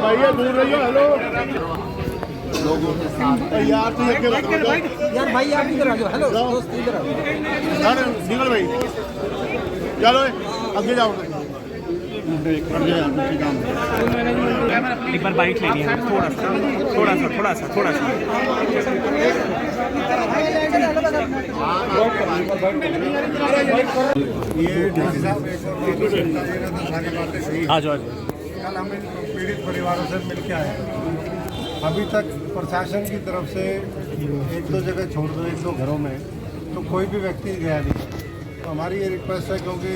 भैया दूर रहिए। हेलो लोगों के साथ यार तो यार भाई आप इधर आ जाओ। हेलो दोस्त इधर आओ। निकल भाई चलो आगे जाओ। एक बार बाइट लेनी है थोड़ा सा। आ जाओ। कल हम पीड़ित परिवारों से मिल के आए। अभी तक प्रशासन की तरफ से एक दो जगह छोड़ दो, एक दो घरों में तो कोई भी व्यक्ति गया नहीं। तो हमारी ये रिक्वेस्ट है, क्योंकि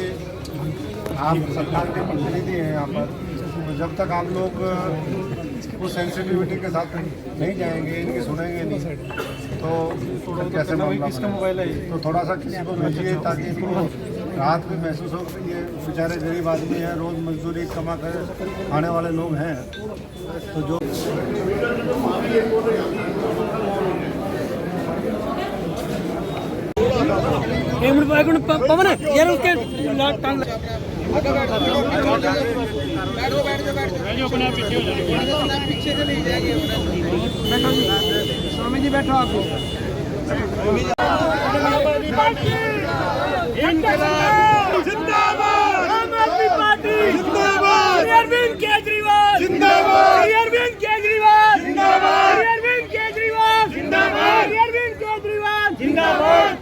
आप सरकार के प्रतिनिधि हैं यहाँ पर, तो जब तक आप लोग उस सेंसिटिविटी के साथ नहीं जाएंगे, इनकी सुनेंगे नहीं, तो कैसे मामला किसका मोबाइल है, तो थोड़ा सा किसी को भेजिए ताकि इनको राहत भी महसूस हो। ये बेचारे गरीब आदमी हैं, रोज़ मजदूरी कमा कर आने वाले लोग हैं। तो जो पवन यार उसके पीछे चली जाएगी। बैठो जी, स्वामी जी बैठो। आपको जिंदाबाद, आम आदमी पार्टी जिंदाबाद, अरविंद केजरीवाल जिंदाबाद, अरविंद केजरीवाल जिंदाबाद, अरविंद केजरीवाल जिंदाबाद, अरविंद केजरीवाल जिंदाबाद।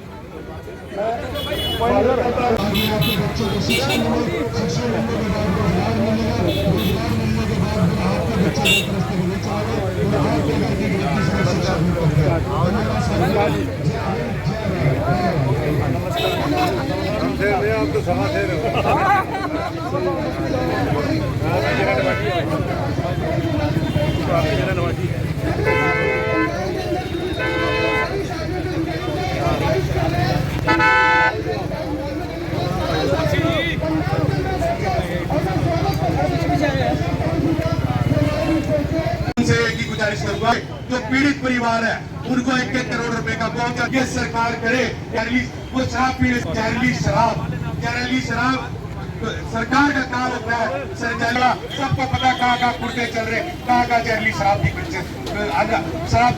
आप तो समा दे रहे हो। गुजारिश करूंगा जो पीड़ित परिवार है उनको 1-1 करोड़ रुपए का मुआवजा ये सरकार करे। वो शराब पीड़ित जहरीली शराब सरकार का काम होता है। सबको पता कहाँ कुर्ते चल रहे, कहाँ जहरीली शराब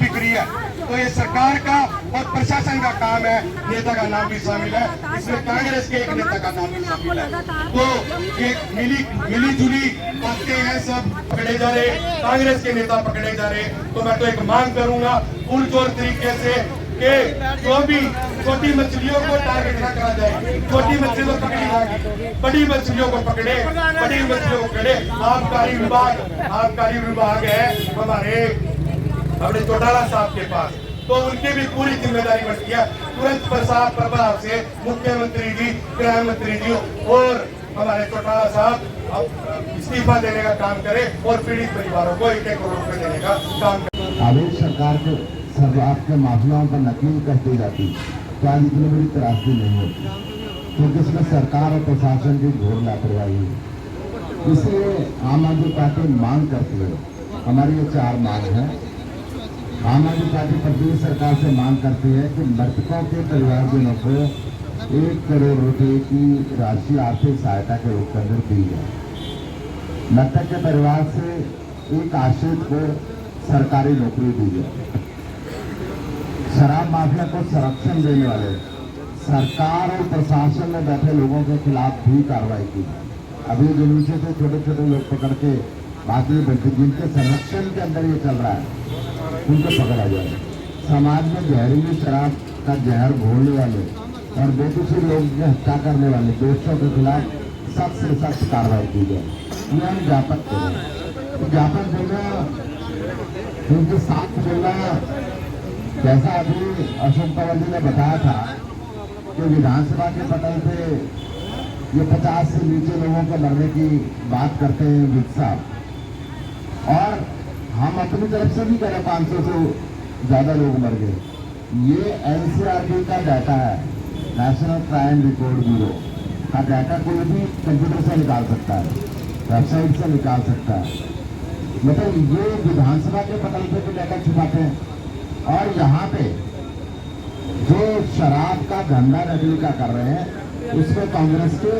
बिक रही है। तो ये सरकार का और प्रशासन का काम है। नेता का नाम भी शामिल है इसमें, कांग्रेस के एक नेता का नाम भी शामिल है। तो ये मिली जुली बातें हैं, सब पकड़े जा रहे, कांग्रेस के नेता पकड़े जा रहे। तो मैं तो एक मांग करूंगा पुरजोर तरीके से कि जो भी छोटी मछलियों को टारगेट न करा जाए, छोटी मछलियों को पकड़ी जाएगी, बड़ी मछलियों को पकड़े, बड़ी मछलियों को पकड़े। आबकारी विभाग है हमारे अपने चौटाला साहब के पास, तो उनकी भी पूरी जिम्मेदारी बनती है। तुरंत प्रभाव से मुख्यमंत्री जी, गृह मंत्री जी और हमारे चौटाला साहब इस्तीफा देने का काम करे और पीड़ित परिवारों को 1-1 करोड़ रुपए देने का काम करे। आदेश सरकार के शराब के माफियाओं पर नकील कहती जाती तो आज इतनी बड़ी त्रासदी नहीं होती, क्योंकि इसमें सरकार और प्रशासन की घोर लापरवाही है। इसलिए आम आदमी पार्टी मांग करती है, हमारी ये 4 मांग है। आम आदमी पार्टी प्रदेश सरकार से मांग करती है कि मृतकों के परिवारजनों को 1 करोड़ रुपए की राशि आर्थिक सहायता के रूप में दी जाए। मृतक के परिवार से एक आश्रित को सरकारी नौकरी दी जाए। शराब माफिया को संरक्षण देने वाले सरकार और प्रशासन में बैठे लोगों के खिलाफ भी कार्रवाई की। अभी जुलूसे से छोटे छोटे लोग पकड़ के बाकी जिनके संरक्षण के अंदर ये चल रहा है उनको पकड़ा जाए। समाज में जहरीली शराब का जहर घोलने वाले और बेकसूर लोग की हत्या करने वाले दोषियों के खिलाफ सख्त से सख्त कार्रवाई की जाए। ये हम ज्ञापन करें, ज्ञापन देना उनके साथ बोलना। जैसा अभी अशोक पवार जी ने बताया था कि विधानसभा के पटल पे ये 50 से नीचे लोगों के मरने की बात करते हैं विद साहब, और हम अपनी तरफ से भी करें 500 से ज़्यादा लोग मर गए। ये NCRB का डाटा है, नेशनल क्राइम रिकॉर्ड ब्यूरो का डाटा। कोई भी कंप्यूटर से निकाल सकता है, वेबसाइट से निकाल सकता है। मतलब ये विधानसभा के पटल पे भी डाटा छुपाते हैं, और यहाँ पे जो शराब का धंधा नकली का कर रहे हैं उसमें कांग्रेस के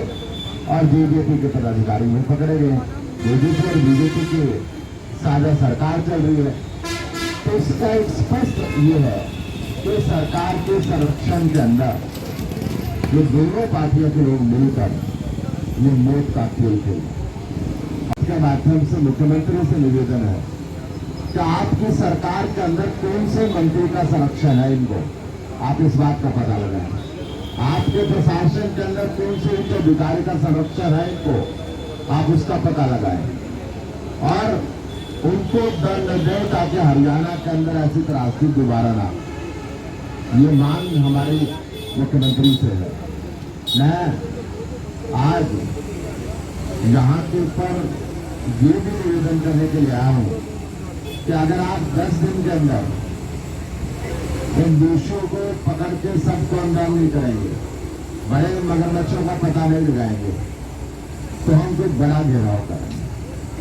और BJP के पदाधिकारी में पकड़े गए। BJP और BJP के साझा सरकार चल रही है। तो इसका एक स्पष्ट ये है कि सरकार के संरक्षण के अंदर ये दोनों पार्टियों के लोग मिलकर ये मौत का खेल खेले। इसके माध्यम से मुख्यमंत्री से निवेदन है कि आपकी सरकार के अंदर कौन से मंत्री का संरक्षण है, इनको आप इस बात का पता लगाएं। आपके प्रशासन के अंदर कौन से उच्च अधिकारी का संरक्षण है, इनको आप उसका पता लगाएं और उनको दंड दें ताकि हरियाणा के अंदर ऐसी त्रासदी दोबारा ना। ये मांग हमारी मुख्यमंत्री से है। मैं आज यहाँ के ऊपर ये भी निवेदन करने के लिए आया हूँ कि अगर आप 10 दिन के अंदर इन दोषियों को पकड़ के सबको अंजाम नहीं करेंगे, बड़े मगरमच्छों का पता नहीं लगाएंगे, तो हम कुछ बड़ा घेराव करेंगे।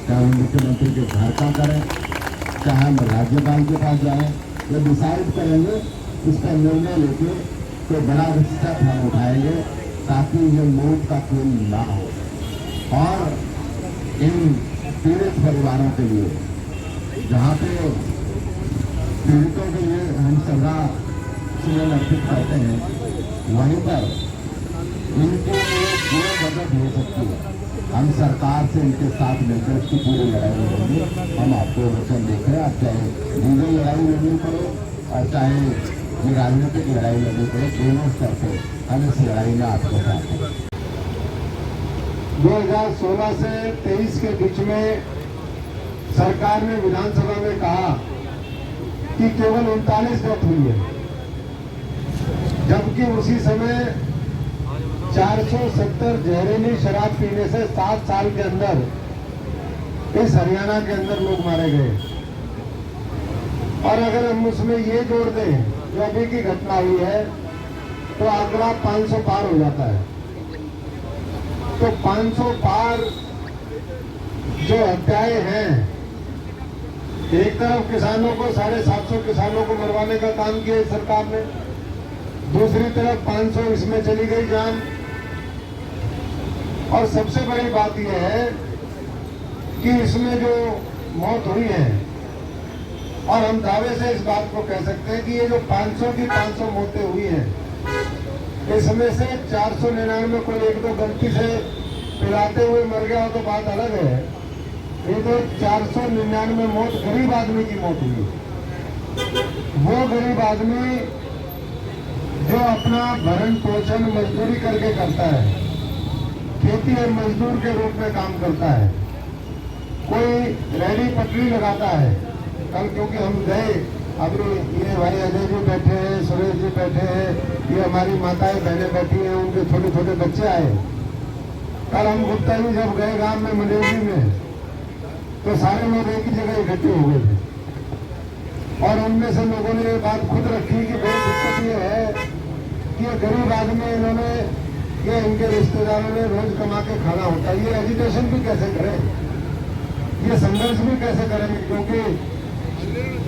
चाहे हम मुख्यमंत्री के घर का करें, चाहे हम राज्यपाल के पास जाएं, ये डिसाइड करेंगे, इस पर निर्णय लेके तो बड़ा स्टेप हम उठाएंगे ताकि ये मौत का खेल ना हो और इन पीड़ित परिवारों के लिए, जहाँ पे पीड़ितों के लिए हम सदा सुनन अर्पित करते हैं, वहीं पर इनके लिए जो मदद हो सकती है हम सरकार से इनके साथ मिलकर इसकी पूरी लड़ाई लड़ेंगे। हम आपको वचन देख रहे हैं, आप चाहे लीगल लड़ाई लड़नी पड़े और चाहे ये राजनीतिक लड़ाई लड़नी पड़े, दोनों स्तर पर हम इस लड़ाई में आपको साथ हैं। 2016 से 23 के बीच में सरकार ने विधानसभा में कहा कि केवल 39 डेथ हुई है, जबकि उसी समय 470 जहरीली शराब पीने से 7 साल के अंदर इस हरियाणा के अंदर लोग मारे गए। और अगर हम उसमें ये जोड़ दें जो अभी की घटना हुई है तो आंकड़ा 500 पार हो जाता है। तो 500 पार जो हत्याएं हैं, एक तरफ किसानों को 750 किसानों को मरवाने का काम किया सरकार ने, दूसरी तरफ 500 इसमें चली गई जान। और सबसे बड़ी बात यह है कि इसमें जो मौत हुई है, और हम दावे से इस बात को कह सकते हैं कि ये जो 500 की 500 मौतें हुई हैं, इसमें से 499 को एक दो गलती से पिलाते हुए मर गया हो तो बात अलग है। ये तो 499 मौत गरीब आदमी की मौत हुई। वो गरीब आदमी जो अपना भरण पोषण मजदूरी करके करता है, खेती और मजदूर के रूप में काम करता है, कोई रेहड़ी पटरी लगाता है। कल क्योंकि हम गए, अभी ये भाई अजय जी बैठे हैं, सुरेश जी बैठे हैं, ये हमारी माताएं बहनें बैठी हैं, उनके छोटे छोटे बच्चे आए। कल हम गुप्ता जी जब गए गांव में मंडेली में, तो सारे लोग एक ही जगह इकट्ठे हो गए थे और उनमें से लोगों ने ये बात खुद रखी कि भाई दिक्कत ये है कि ये गरीब आदमी, इन्होंने ये इनके रिश्तेदारों ने रोज कमा के खाना होता है, ये एजुटेशन भी कैसे करें, ये संघर्ष भी कैसे करेंगे, क्योंकि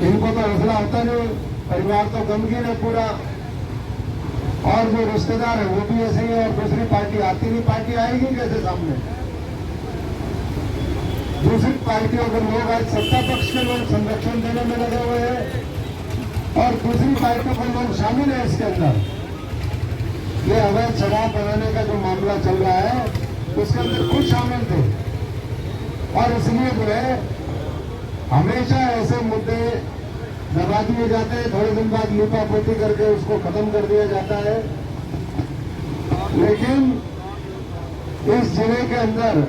इनको तो हौसला होता नहीं, परिवार तो गमगीन है पूरा, और जो रिश्तेदार है वो भी ऐसे ही है, और दूसरी पार्टी आती नहीं, पार्टी आएगी कैसे सामने। दूसरी पार्टियों के लोग आज सत्ता पक्ष के लोग संरक्षण देने में लगे हुए हैं और दूसरी पार्टियों के लोग शामिल है इसके अंदर। ये अवैध शराब बनाने का जो मामला चल रहा है उसके अंदर खुद शामिल थे, और इसलिए जो है हमेशा ऐसे मुद्दे दबा दिए जाते हैं, थोड़े दिन बाद लीपापोती करके उसको खत्म कर दिया जाता है। लेकिन इस जिले के अंदर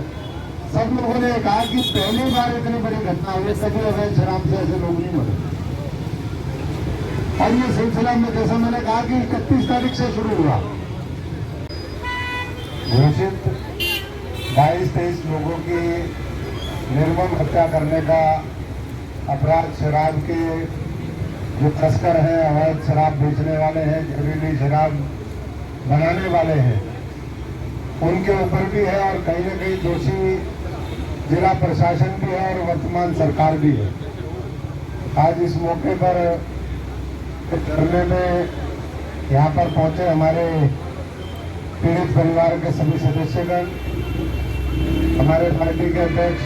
सब लोगों ने कहा कि पहली बार इतनी बड़ी घटना हुई, कभी अवैध शराब से ऐसे लोग नहीं मरे। और ये सिलसिला में जैसा मैंने कहा कि 31 तारीख से शुरू हुआ, घोषित 22-23 लोगों की निर्मम हत्या करने का अपराध, शराब के जो तस्कर हैं, अवैध शराब बेचने वाले हैं, जहरीली शराब बनाने वाले हैं, उनके ऊपर भी है और कहीं न कहीं दोषी जिला प्रशासन भी है और वर्तमान सरकार भी है। आज इस मौके पर धरने में यहाँ पर पहुंचे हमारे पीड़ित परिवार के सभी सदस्यगण, हमारे पार्टी के अध्यक्ष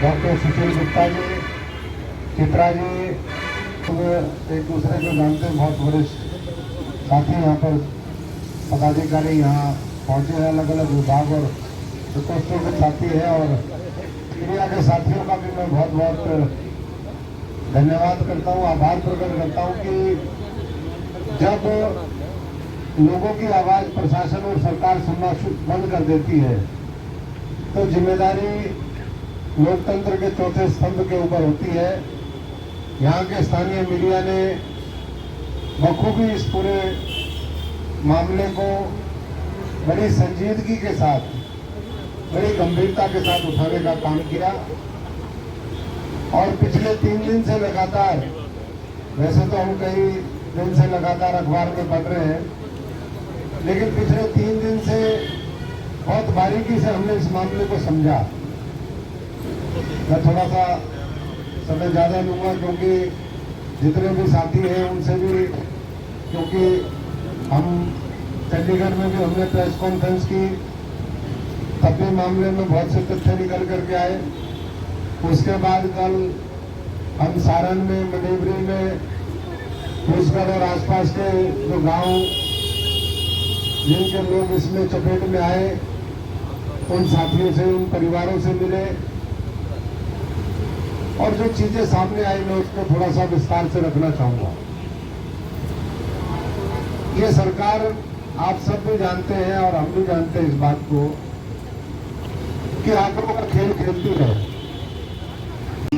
डॉक्टर सुशील गुप्ता जी, चित्रा जी, एक दूसरे को जानते हैं, बहुत वरिष्ठ साथी यहाँ पर पदाधिकारी यहाँ पहुँचे हैं, अलग अलग विभाग और प्रकोष्ठों के साथी हैं, और मीडिया के साथियों का भी मैं बहुत बहुत धन्यवाद करता हूँ, आभार प्रकट करता हूँ कि जब लोगों की आवाज़ प्रशासन और सरकार सुनना बंद कर देती है तो जिम्मेदारी लोकतंत्र के चौथे स्तंभ के ऊपर होती है। यहाँ के स्थानीय मीडिया ने बखूबी इस पूरे मामले को बड़ी संजीदगी के साथ, बड़ी गंभीरता के साथ उठाने का काम किया, और पिछले 3 दिन से लगातार, वैसे तो हम कई दिन से लगातार अखबार में पढ़ रहे हैं, लेकिन पिछले 3 दिन से बहुत बारीकी से हमने इस मामले को समझा। मैं थोड़ा सा समय ज़्यादा लूँगा क्योंकि जितने भी साथी हैं उनसे भी, क्योंकि हम चंडीगढ़ में भी हमने प्रेस कॉन्फ्रेंस की, तब भी मामले में बहुत से तथ्य निकल करके आए। उसके बाद कल हम सारण में, मनेवरी में, फूसगढ़ और आसपास के जो गांव जिनके लोग इसमें चपेट में आए, उन साथियों से, उन परिवारों से मिले, और जो चीजें सामने आई मैं उसको थोड़ा सा विस्तार से रखना चाहूंगा। ये सरकार, आप सब भी जानते हैं और हम भी जानते हैं इस बात को, कि आंकड़ों का खेल खेलती है।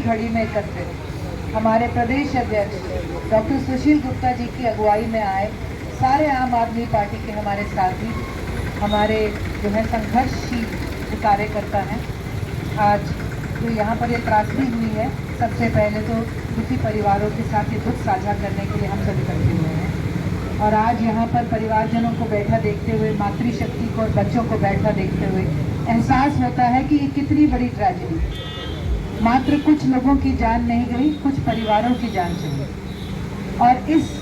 घड़ी में एकत्रित हमारे प्रदेश अध्यक्ष डॉक्टर सुशील गुप्ता जी की अगुवाई में आए सारे आम आदमी पार्टी के हमारे साथी, हमारे जो है संघर्षशील कार्यकर्ता हैं। आज जो यहाँ पर ये त्रासदी हुई है, सबसे पहले तो दुखी परिवारों के साथ ये दुख साझा करने के लिए हम सब इकट्ठे हुए हैं, और आज यहाँ पर परिवारजनों को बैठा देखते हुए, मातृशक्ति को और बच्चों को बैठा देखते हुए एहसास होता है कि ये कितनी बड़ी ट्रेजेडी, मात्र कुछ लोगों की जान नहीं गई, कुछ परिवारों की जान चली। और इस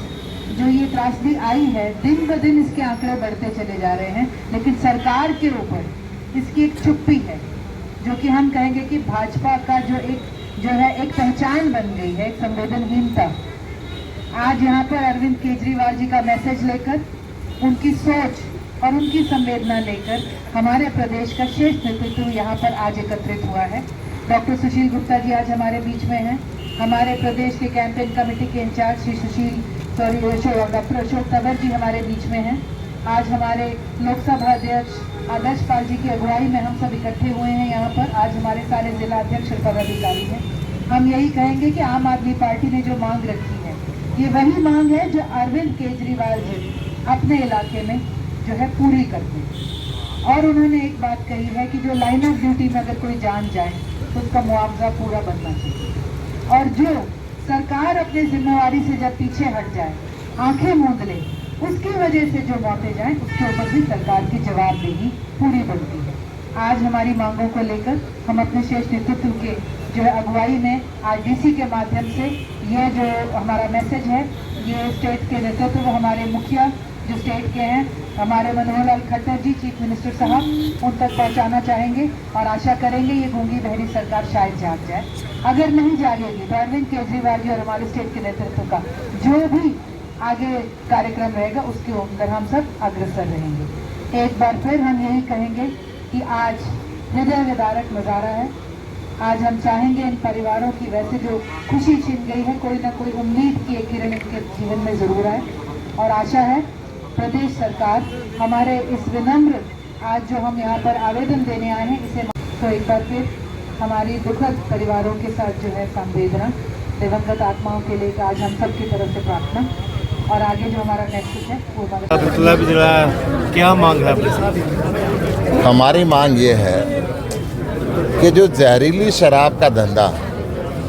जो ये त्रासदी आई है, दिन ब दिन इसके आंकड़े बढ़ते चले जा रहे हैं, लेकिन सरकार के ऊपर इसकी एक चुप्पी है, जो कि हम कहेंगे कि भाजपा का जो है एक पहचान बन गई है, एक संवेदनहीनता। आज यहाँ पर अरविंद केजरीवाल जी का मैसेज लेकर, उनकी सोच और उनकी संवेदना लेकर हमारे प्रदेश का श्रेष्ठ नेतृत्व यहाँ पर आज एकत्रित हुआ है। डॉक्टर सुशील गुप्ता जी आज हमारे बीच में हैं, हमारे प्रदेश के कैंपेन कमेटी के इंचार्ज डॉक्टर अशोक तंवर जी हमारे बीच में हैं। आज हमारे लोकसभा अध्यक्ष आदर्श पाल जी की अगुवाई में हम सब इकट्ठे हुए हैं यहाँ पर। आज हमारे सारे जिला अध्यक्ष और पदाधिकारी हैं। हम यही कहेंगे कि आम आदमी पार्टी ने जो मांग रखी है, ये वही मांग है जो अरविंद केजरीवाल जी अपने इलाके में जो है पूरी करते हैं। और उन्होंने एक बात कही है कि जो लाइन ऑफ ड्यूटी में अगर कोई जान जाए तो उसका मुआवजा पूरा बनना चाहिए, और जो सरकार अपनी जिम्मेवारी से जब पीछे हट जाए, आंखें मूंद ले, उसकी वजह से जो मौतें जाएं, उसके ऊपर भी सरकार की जवाबदेही पूरी बनती है। आज हमारी मांगों को लेकर हम अपने श्रेष्ठ नेतृत्व के जो है अगुवाई में आज डीसी के माध्यम से ये जो हमारा मैसेज है, ये स्टेट के नेतृत्व, हमारे मुखिया जो स्टेट के हैं, हमारे मनोहर लाल खट्टर जी चीफ मिनिस्टर साहब, उन तक पहुंचाना चाहेंगे, और आशा करेंगे ये गूंगी बहरी सरकार शायद जाग जाए। अगर नहीं जागेगी तो अरविंद केजरीवाल जी और हमारे स्टेट के नेतृत्व का जो भी आगे कार्यक्रम रहेगा, उसके अंदर हम सब अग्रसर रहेंगे। एक बार फिर हम यही कहेंगे कि आज हृदय विदारक नज़ारा है। आज हम चाहेंगे इन परिवारों की वैसे जो खुशी छिन गई है, कोई ना कोई उम्मीद की एक किरण इनके जीवन में ज़रूर आए, और आशा है प्रदेश सरकार हमारे इस विनम्र आज जो हम यहाँ पर आवेदन देने आए हैं, इसे तो एक बार फिर हमारी दुखद परिवारों के साथ जो है संवेदना, दिवंगत आत्माओं के लिए आज हम सब की तरफ से प्रार्थना, और आगे जो हमारा मैसेज है वो हमारा क्या मांग है आपके साथ? हमारी मांग ये है कि जो जहरीली शराब का धंधा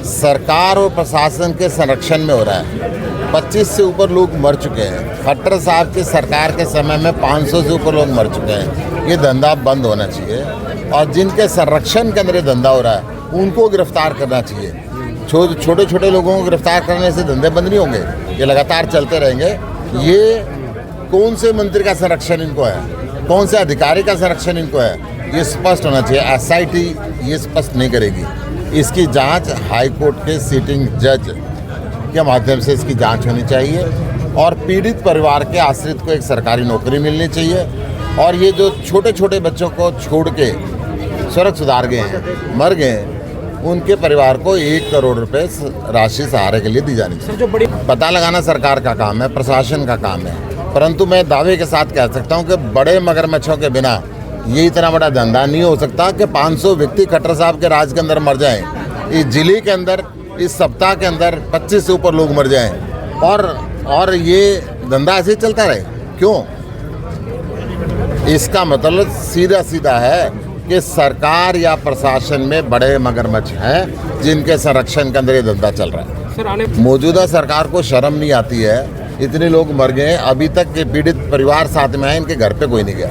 सरकार और प्रशासन के संरक्षण में हो रहा है, 25 से ऊपर लोग मर चुके हैं। खट्टर साहब की सरकार के समय में 500 से ऊपर लोग मर चुके हैं। ये धंधा बंद होना चाहिए, और जिनके संरक्षण के अंदर ये धंधा हो रहा है उनको गिरफ्तार करना चाहिए। छोटे छोटे लोगों को गिरफ्तार करने से धंधे बंद नहीं होंगे, ये लगातार चलते रहेंगे। ये कौन से मंत्री का संरक्षण इनको है, कौन से अधिकारी का संरक्षण इनको है, ये स्पष्ट होना चाहिए। SIT ये स्पष्ट नहीं करेगी। इसकी जांच हाई कोर्ट के सिटिंग जज के माध्यम से इसकी जांच होनी चाहिए और पीड़ित परिवार के आश्रित को एक सरकारी नौकरी मिलनी चाहिए। और ये जो छोटे छोटे बच्चों को छोड़ के स्वर्ग सुधार गए हैं, मर गए हैं, उनके परिवार को 1 करोड़ रुपए राशि सहारे के लिए दी जानी चाहिए। पता लगाना सरकार का काम है, प्रशासन का काम है, परंतु मैं दावे के साथ कह सकता हूं कि बड़े मगरमच्छों के बिना ये इतना बड़ा धंधा नहीं हो सकता कि 500 व्यक्ति खट्टर साहब के राज के अंदर मर जाएं। इस जिले के अंदर इस सप्ताह के अंदर 25 से ऊपर लोग मर जाएं और ये धंधा ऐसे ही चलता रहे। क्यों? इसका मतलब सीधा है कि सरकार या प्रशासन में बड़े मगरमच्छ हैं जिनके संरक्षण के अंदर ये धंधा चल रहा है। मौजूदा सरकार को शर्म नहीं आती है, इतने लोग मर गए, अभी तक के पीड़ित परिवार साथ में आए, इनके घर पे कोई नहीं गया।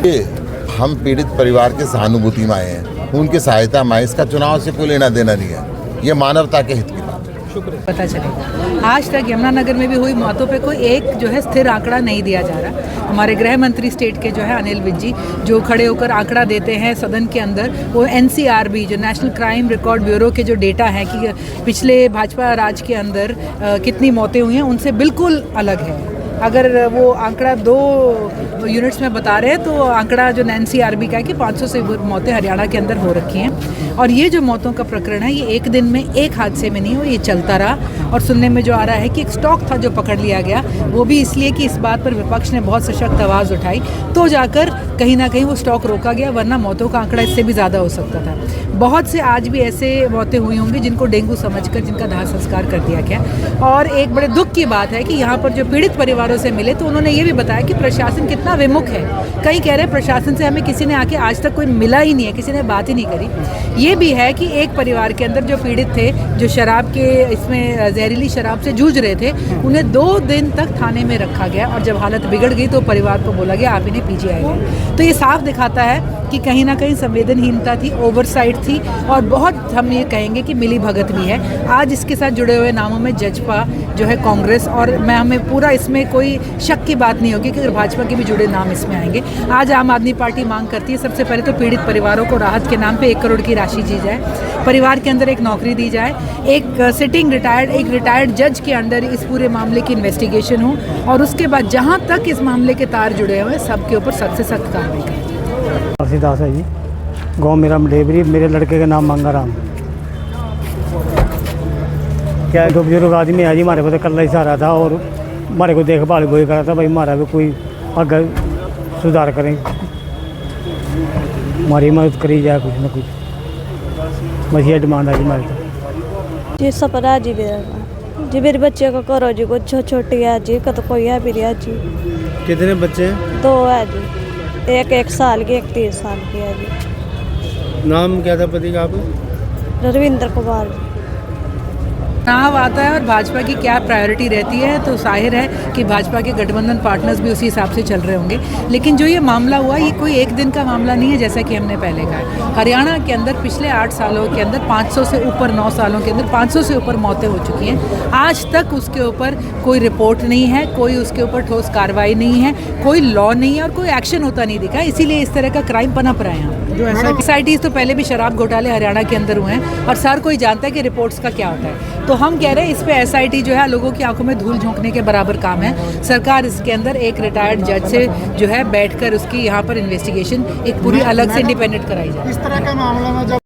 ये हम पीड़ित परिवार की सहानुभूति में आए हैं, उनकी सहायता में आए, इसका चुनाव से कोई लेना देना नहीं है, ये मानवता के हित की बात है। पता चलेगा। आज तक यमुनानगर में भी हुई मौतों पे कोई एक जो है स्थिर आंकड़ा नहीं दिया जा रहा। हमारे गृह मंत्री स्टेट के जो है अनिल विज जी जो खड़े होकर आंकड़ा देते हैं सदन के अंदर, वो NCRB जो नेशनल क्राइम रिकॉर्ड ब्यूरो के जो डेटा है कि पिछले भाजपा राज के अंदर कितनी मौतें हुई हैं, उनसे बिल्कुल अलग है। अगर वो आंकड़ा 2 यूनिट्स में बता रहे हैं तो आंकड़ा जो NCRB का है कि 500 से मौतें हरियाणा के अंदर हो रखी हैं। और ये जो मौतों का प्रकरण है ये एक दिन में एक हादसे में नहीं हो, ये चलता रहा। और सुनने में जो आ रहा है कि एक स्टॉक था जो पकड़ लिया गया, वो भी इसलिए कि इस बात पर विपक्ष ने बहुत सशक्त आवाज़ उठाई तो जाकर कहीं ना कहीं वो स्टॉक रोका गया, वरना मौतों का आंकड़ा इससे भी ज़्यादा हो सकता था। बहुत से आज भी ऐसे मौतें हुई होंगी जिनको डेंगू समझकर जिनका दाह संस्कार कर दिया गया। और एक बड़े दुख की बात है कि यहाँ पर जो पीड़ित परिवारों से मिले तो उन्होंने ये भी बताया कि प्रशासन कितना विमुख है। कई कह रहे हैं प्रशासन से हमें किसी ने आके आज तक कोई मिला ही नहीं है, किसी ने बात ही नहीं करी। ये भी है कि एक परिवार के अंदर जो पीड़ित थे, जो शराब के इसमें जहरीली शराब से जूझ रहे थे, उन्हें 2 दिन तक थाने में रखा गया और जब हालत बिगड़ गई तो परिवार को बोला गया आप इन्हें PGI लें। तो ये साफ दिखाता है कि कहीं ना कहीं संवेदनहीनता थी, ओवरसाइट थी और बहुत हम ये कहेंगे कि मिली भगत भी है। आज इसके साथ जुड़े हुए नामों में जजपा जो है कांग्रेस, और हमें पूरा इसमें कोई शक की बात नहीं होगी कि अगर भाजपा के भी जुड़े नाम इसमें आएंगे। आज आम आदमी पार्टी मांग करती है सबसे पहले तो पीड़ित परिवारों को राहत के नाम पे 1 करोड़ की राशि दी जाए, परिवार के अंदर एक नौकरी दी जाए, एक रिटायर्ड जज के अंडर इस पूरे मामले की इन्वेस्टिगेशन हो और उसके बाद जहाँ तक इस मामले के तार जुड़े हुए हैं सबके ऊपर सख्त से सख्त कार्रवाई करें। दास है जी, गाँव मेरा मडेबरी, मेरे लड़के का नाम मंगाराम। क्या 2 बुजुर्ग आदमी है जी, हमारे को तो कल ही सहारा था और हमारे को देखभाल वही करा था भाई, हमारा भी कोई अगर सुधार करें, हमारी मदद करी जाए कुछ ना कुछ, बस ये डिमांड है जी हमारी। जी सपना जी मेरा जी, मेरे बच्चे को करो जी, कुछ छोटी है जी, कत कोई है मेरी है जी। कितने बच्चे? 2 है जी, एक 1 साल की, एक 3 साल की है जी। नाम क्या था पति का आपका? रविंद्र कुमार जी। चुनाव आता है और भाजपा की क्या प्रायोरिटी रहती है तो जाहिर है कि भाजपा के गठबंधन पार्टनर्स भी उसी हिसाब से चल रहे होंगे। लेकिन जो ये मामला हुआ ये कोई एक दिन का मामला नहीं है, जैसा कि हमने पहले कहा। हरियाणा के अंदर पिछले 8 सालों के अंदर 500 से ऊपर, 9 सालों के अंदर 500 से ऊपर मौतें हो चुकी हैं। आज तक उसके ऊपर कोई रिपोर्ट नहीं है, कोई उसके ऊपर ठोस कार्रवाई नहीं है, कोई लॉ नहीं है और कोई एक्शन होता नहीं दिखा। इसीलिए इस तरह का क्राइम पनप रहे हैं। जो SITs तो पहले भी शराब घोटाले हरियाणा के अंदर हुए हैं और हर कोई जानता है कि रिपोर्ट्स का क्या होता है। तो हम कह रहे हैं इस पे SIT जो है लोगों की आंखों में धूल झोंकने के बराबर काम है। सरकार इसके अंदर एक रिटायर्ड जज से जो है बैठकर उसकी यहाँ पर इन्वेस्टिगेशन एक पूरी अलग से इंडिपेंडेंट कराई जाए। इस तरह का मामला में जब